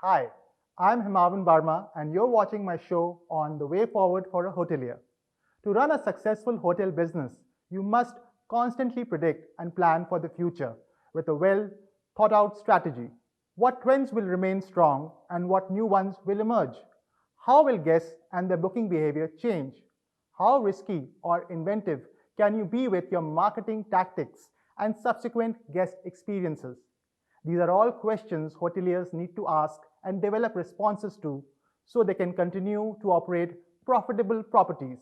Hi, I'm Himavan Barma, and you're watching my show on the way forward for a hotelier. To run a successful hotel business, you must constantly predict and plan for the future with a well thought out strategy. What trends will remain strong and what new ones will emerge? How will guests and their booking behavior change? How risky or inventive can you be with your marketing tactics and subsequent guest experiences? These are all questions hoteliers need to ask and develop responses to so they can continue to operate profitable properties.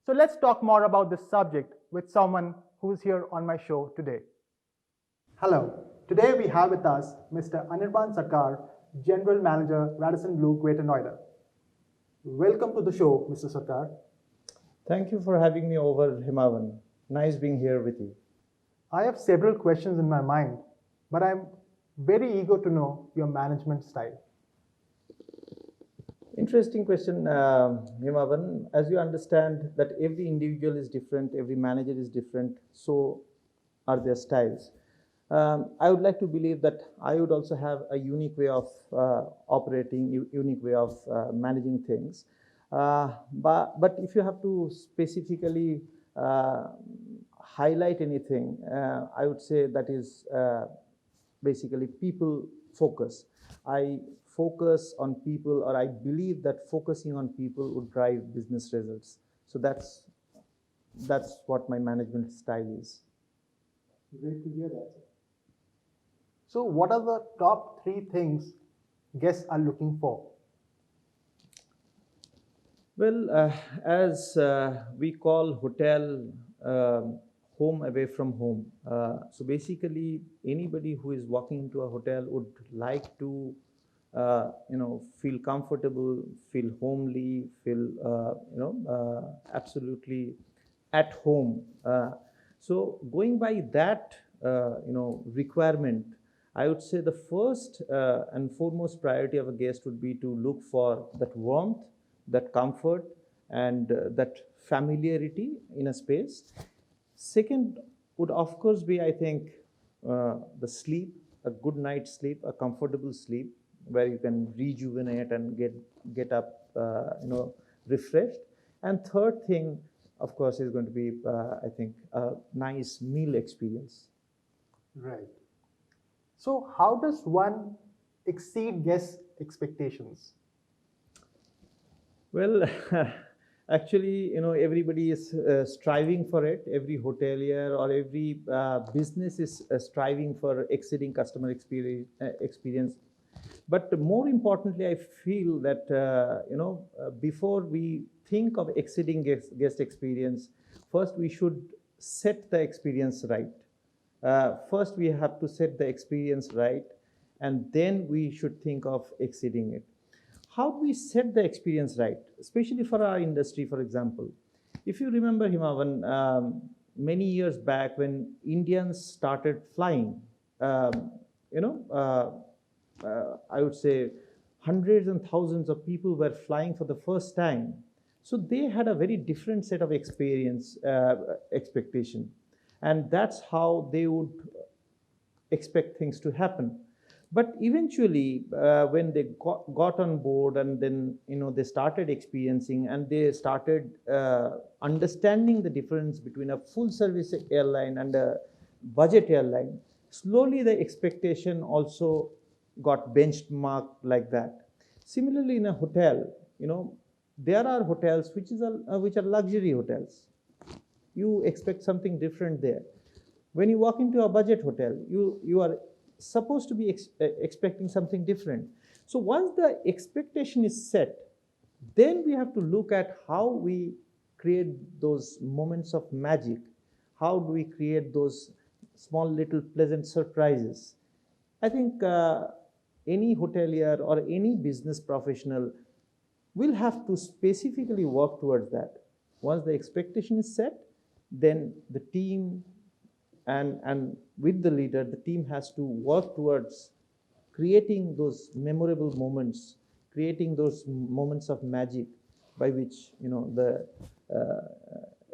So let's talk more about this subject with someone who's here on my show today. Hello. Today we have with us Mr. Anirban Sarkar, General Manager, Radisson Blu, Greater Noida. Welcome to the show, Mr. Sarkar. Thank you for having me over, Himavan. Nice being here with you. I have several questions in my mind, but I'm very eager to know your management style. Interesting question, Himavan. As you understand that every individual is different, every manager is different, so are their styles. I would like to believe that I would also have a unique way of operating, unique way of managing things. But if you have to specifically highlight anything, I would say that is basically people focus. I focus on people, or I believe that focusing on people would drive business results. So that's what my management style is. Great to hear that. So, what are the top three things guests are looking for? Well, as we call hotel home away from home. So basically, anybody who is walking into a hotel would like to, feel comfortable, feel homely, feel, absolutely at home. So going by that, requirement, I would say the first and foremost priority of a guest would be to look for that warmth, that comfort, and that familiarity in a space. Second would, of course, be, I think, the sleep, a good night's sleep, a comfortable sleep, where you can rejuvenate and get up, refreshed. And third thing, of course, is going to be, I think, a nice meal experience. Right. So, how does one exceed guest expectations? Well, actually, everybody is striving for it. Every hotelier or every business is striving for exceeding customer experience. But more importantly, I feel that before we think of exceeding guest experience, first we should set the experience right. First, we have to set the experience right, and then we should think of exceeding it. How do we set the experience right, especially for our industry, for example? If you remember, Himavan, many years back when Indians started flying, I would say hundreds and thousands of people were flying for the first time. So they had a very different set of expectation. And that's how they would expect things to happen. But eventually, when they got on board, and then they started experiencing, and they started understanding the difference between a full service airline and a budget airline, slowly the expectation also got benchmarked like that. Similarly, in a hotel, there are hotels which are luxury hotels. You expect something different there. When you walk into a budget hotel, you are supposed to be expecting something different. So once the expectation is set, then we have to look at how we create those moments of magic. How do we create those small little pleasant surprises? I think any hotelier or any business professional will have to specifically work towards that. Once the expectation is set, then the team and with the leader, the team has to work towards creating those memorable moments, creating those moments of magic by which the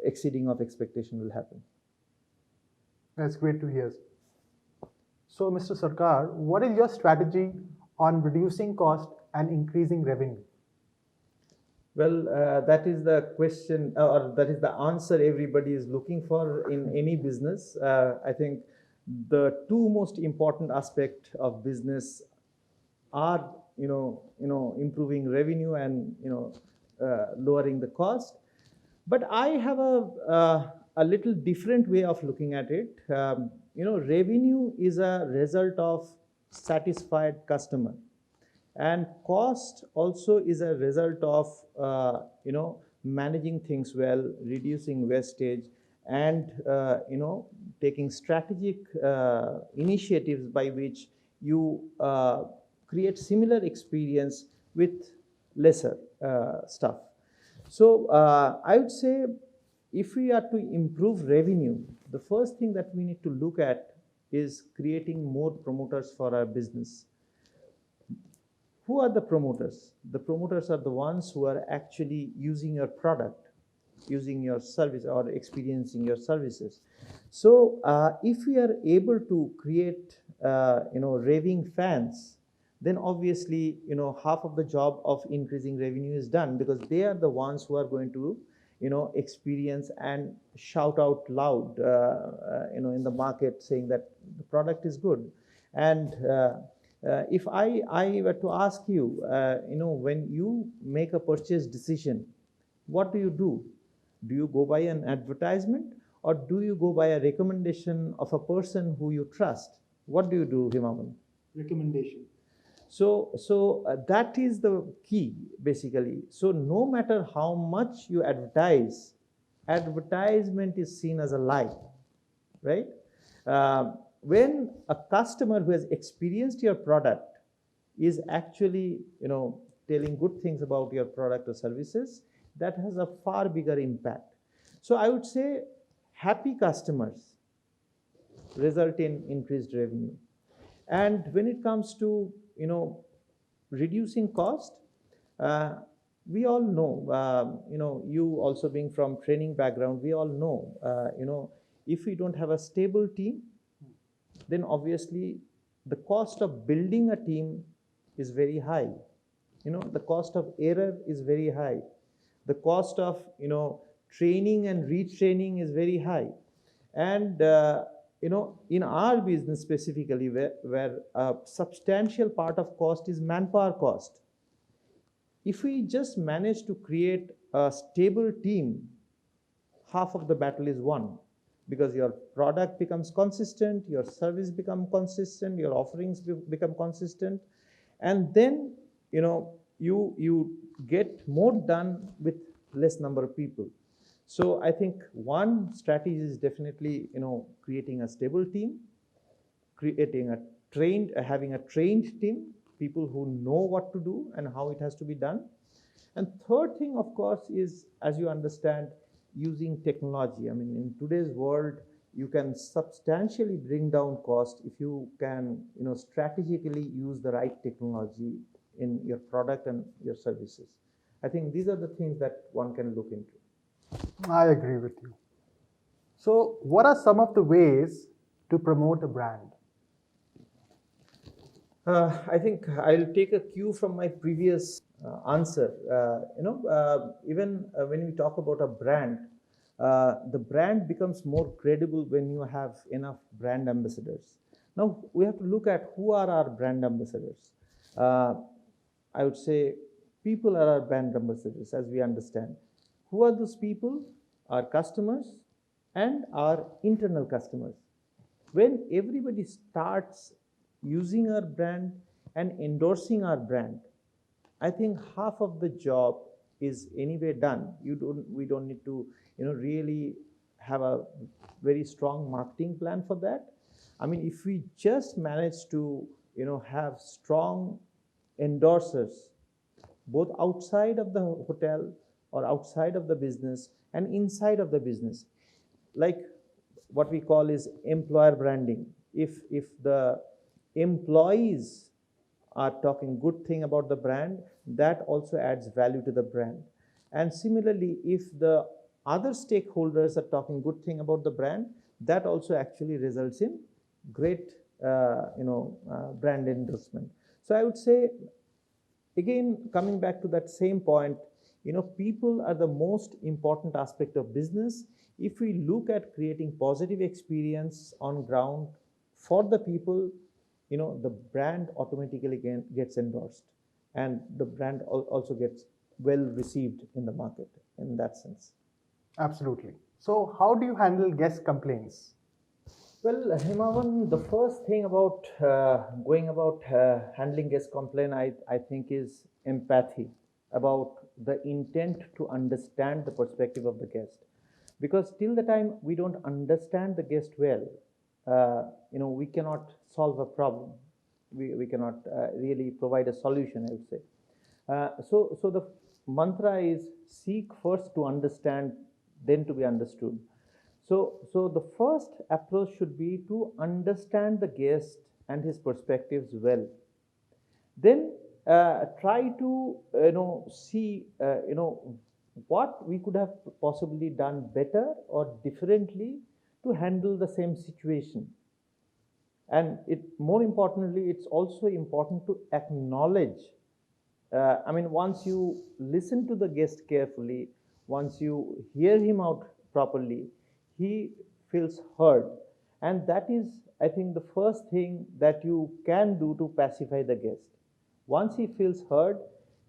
exceeding of expectation will happen. That's great to hear. So, Mr. Sarkar, what is your strategy on reducing cost and increasing revenue? Well, that is the question, or that is the answer everybody is looking for in any business. I think the two most important aspect of business are, improving revenue and, lowering the cost. But I have a little different way of looking at it. Revenue is a result of satisfied customer, and cost also is a result of managing things well, reducing wastage, and taking strategic initiatives by which you create similar experience with lesser stuff. So I would say, if we are to improve revenue, the first thing that we need to look at is creating more promoters for our business. Who are the promoters? The promoters are the ones who are actually using your product, using your service, or experiencing your services. So if we are able to create raving fans, then obviously half of the job of increasing revenue is done, because they are the ones who are going to experience and shout out loud in the market, saying that the product is good. And if I were to ask you, when you make a purchase decision, what do? Do you go by an advertisement, or do you go by a recommendation of a person who you trust? What do you do, Himavan? Recommendation. So that is the key, basically. So no matter how much you advertise, advertisement is seen as a lie, right? When a customer who has experienced your product is actually telling good things about your product or services, that has a far bigger impact. So I would say happy customers result in increased revenue. And when it comes to reducing cost, we all know, you also being from training background, we all know, if we don't have a stable team, then obviously the cost of building a team is very high. The cost of error is very high. The cost of training and retraining is very high. And in our business specifically, where a substantial part of cost is manpower cost, if we just manage to create a stable team, half of the battle is won, because your product becomes consistent, your service become consistent, your offerings become consistent, and then you get more done with less number of people. So I think one strategy is definitely creating a stable team, having a trained team, people who know what to do and how it has to be done. And third thing, of course, is, as you understand, using technology. I mean, in today's world, you can substantially bring down cost if you can strategically use the right technology in your product and your services. I think these are the things that one can look into. I agree with you. So what are some of the ways to promote a brand? I think I'll take a cue from my previous answer. Even when we talk about a brand, the brand becomes more credible when you have enough brand ambassadors. Now, we have to look at who are our brand ambassadors. I would say people are our brand ambassadors, as we understand. Who are those people? Our customers and our internal customers. When everybody starts using our brand and endorsing our brand, I think half of the job is anyway done. We don't need to really have a very strong marketing plan for that. I mean, if we just manage to have strong endorsers both outside of the hotel or outside of the business and inside of the business, like what we call is employer branding. If the employees are talking good thing about the brand, that also adds value to the brand. And similarly, if the other stakeholders are talking good thing about the brand, that also actually results in great brand endorsement. So I would say, again, coming back to that same point, people are the most important aspect of business. If we look at creating positive experience on ground for the people, the brand automatically gets endorsed, and the brand also gets well received in the market in that sense. Absolutely. So, how do you handle guest complaints? Well, Himavan, the first thing about going about handling guest complaint, I think, is empathy, about the intent to understand the perspective of the guest. Because till the time we don't understand the guest well, we cannot solve a problem. We cannot really provide a solution, I would say. So the mantra is seek first to understand, then to be understood. So the first approach should be to understand the guest and his perspectives well. Then try to see what we could have possibly done better or differently to handle the same situation. And more importantly, it's also important to acknowledge. Once you listen to the guest carefully, once you hear him out properly, he feels heard. And that is, I think, the first thing that you can do to pacify the guest. Once he feels heard,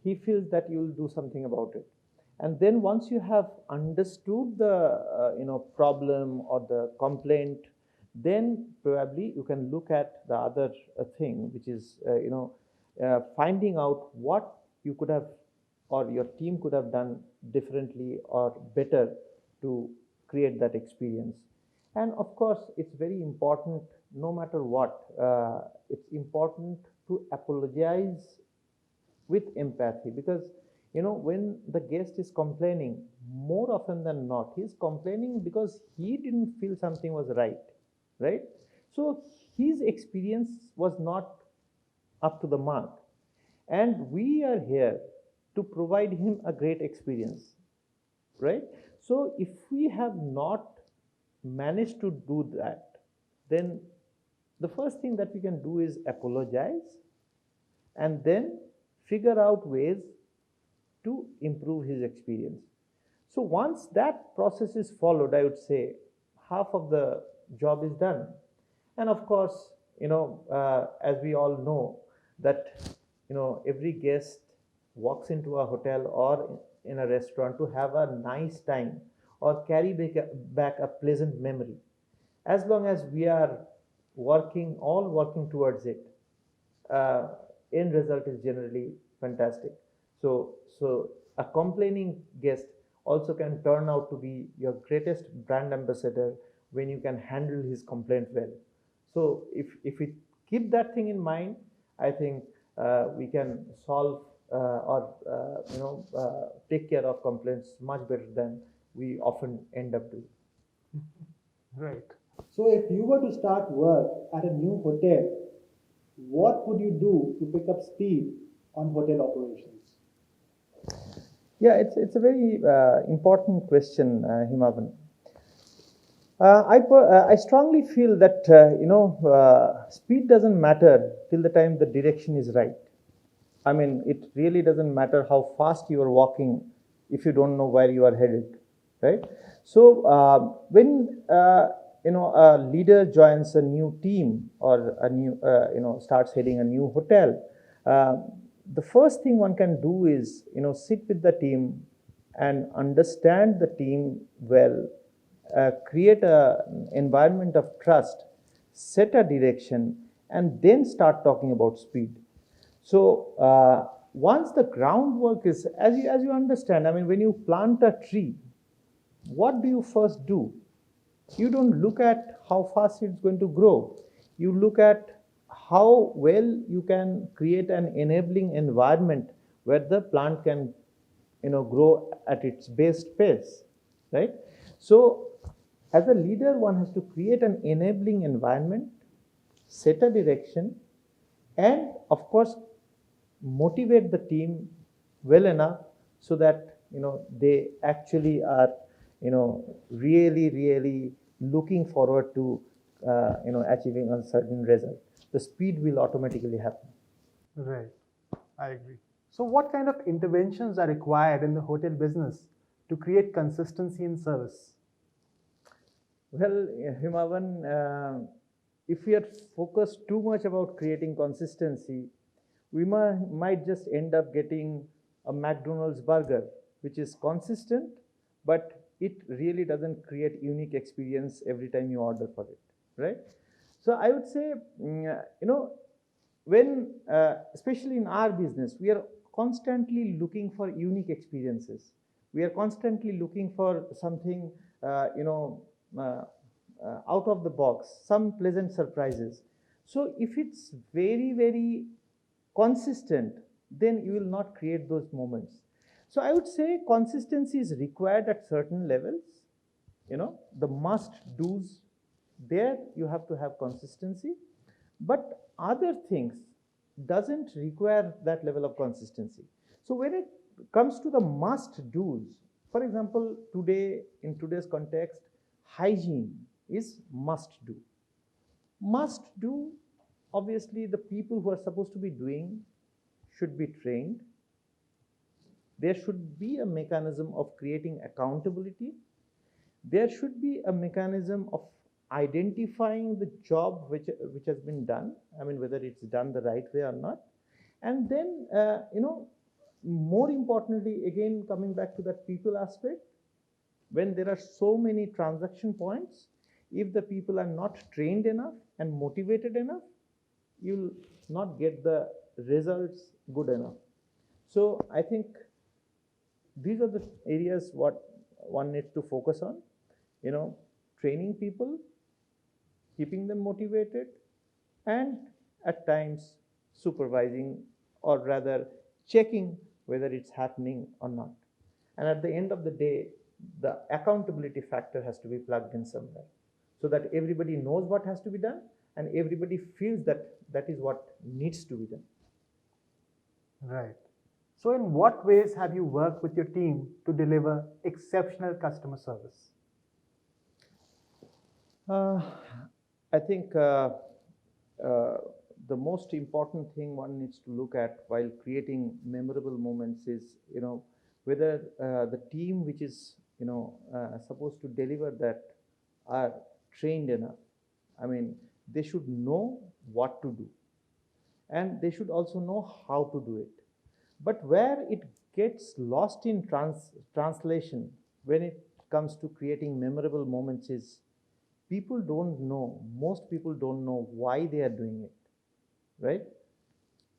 he feels that you will do something about it. And then once you have understood the problem or the complaint, then probably you can look at the other thing, which is finding out what you could have or your team could have done differently or better to create that experience. And of course, it's very important, no matter what, it's important to apologize with empathy, because when the guest is complaining, more often than not, he's complaining because he didn't feel something was right? So his experience was not up to the mark, and we are here to provide him a great experience, right? So if we have not managed to do that, then the first thing that we can do is apologize and then figure out ways to improve his experience. So once that process is followed, I would say half of the job is done. And of course, as we all know, that every guest walks into a hotel or in a restaurant to have a nice time or carry back a pleasant memory. As long as we are all working towards it, uh, end result is generally fantastic. So a complaining guest also can turn out to be your greatest brand ambassador when you can handle his complaint well. So if we keep that thing in mind, I think we can solve or take care of complaints much better than we often end up doing. Right. So if you were to start work at a new hotel, what would you do to pick up speed on hotel operations? Yeah, it's a very important question, Himavan. I strongly feel that speed doesn't matter till the time the direction is right. It really doesn't matter how fast you are walking if you don't know where you are headed, right? So when a leader joins a new team or a new starts heading a new hotel, the first thing one can do is sit with the team and understand the team well, create an environment of trust, set a direction, and then start talking about speed. So once the groundwork is, as you understand, when you plant a tree, what do you first do? You don't look at how fast it's going to grow. You look at how well you can create an enabling environment where the plant can grow at its best pace, right? So as a leader, one has to create an enabling environment, set a direction, and of course motivate the team well enough so that they actually are really looking forward to achieving a certain result. The speed will automatically happen. Right. I agree. So, what kind of interventions are required in the hotel business to create consistency in service? Well, Himavan, if we are focused too much about creating consistency, we might just end up getting a McDonald's burger, which is consistent, but it really doesn't create unique experience every time you order for it, right? So I would say, when, especially in our business, we are constantly looking for unique experiences. We are constantly looking for something, uh, out of the box, some pleasant surprises. So if it's very, very consistent, then you will not create those moments. So I would say consistency is required at certain levels. The must do's, there you have to have consistency, but other things doesn't require that level of consistency. So when it comes to the must do's, for example, today, in today's context, hygiene is must do. Must do, obviously the people who are supposed to be doing should be trained. There should be a mechanism of creating accountability. There should be a mechanism of identifying the job which has been done. I mean, whether it's done the right way or not. And then, more importantly, again, coming back to that people aspect, when there are so many transaction points, if the people are not trained enough and motivated enough, you'll not get the results good enough. So I think these are the areas what one needs to focus on, training people, keeping them motivated, and at times supervising, or rather checking whether it's happening or not. And at the end of the day, the accountability factor has to be plugged in somewhere, so that everybody knows what has to be done and everybody feels that that is what needs to be done. Right. So, in what ways have you worked with your team to deliver exceptional customer service? Uh, I think uh, the most important thing one needs to look at while creating memorable moments is, whether the team which is, supposed to deliver that are trained enough. I mean, they should know what to do, and they should also know how to do it. But where it gets lost in translation when it comes to creating memorable moments is, most people don't know why they are doing it, right?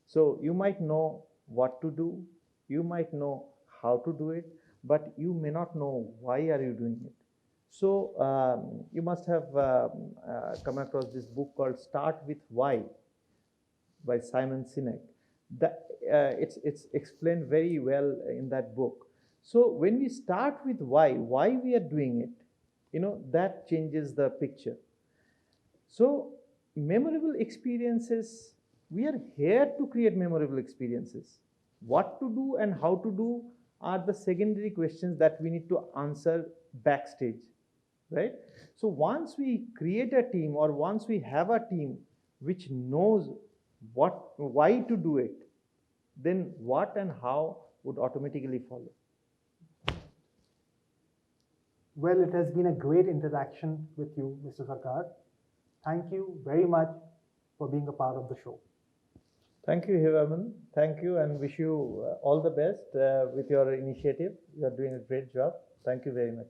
So you might know what to do, you might know how to do it, but you may not know why are you doing it. So you must have come across this book called Start with Why by Simon Sinek. It's explained very well in that book. So when we start with why we are doing it, that changes the picture. So memorable experiences, we are here to create memorable experiences. What to do and how to do are the secondary questions that we need to answer backstage, right? So once we create a team, or once we have a team which knows why to do it, then what and how would automatically follow. Well, it has been a great interaction with you, Mr. Sarkar. Thank you very much for being a part of the show. Thank you, Hivaman. Thank you, and wish you all the best with your initiative. You are doing a great job. Thank you very much.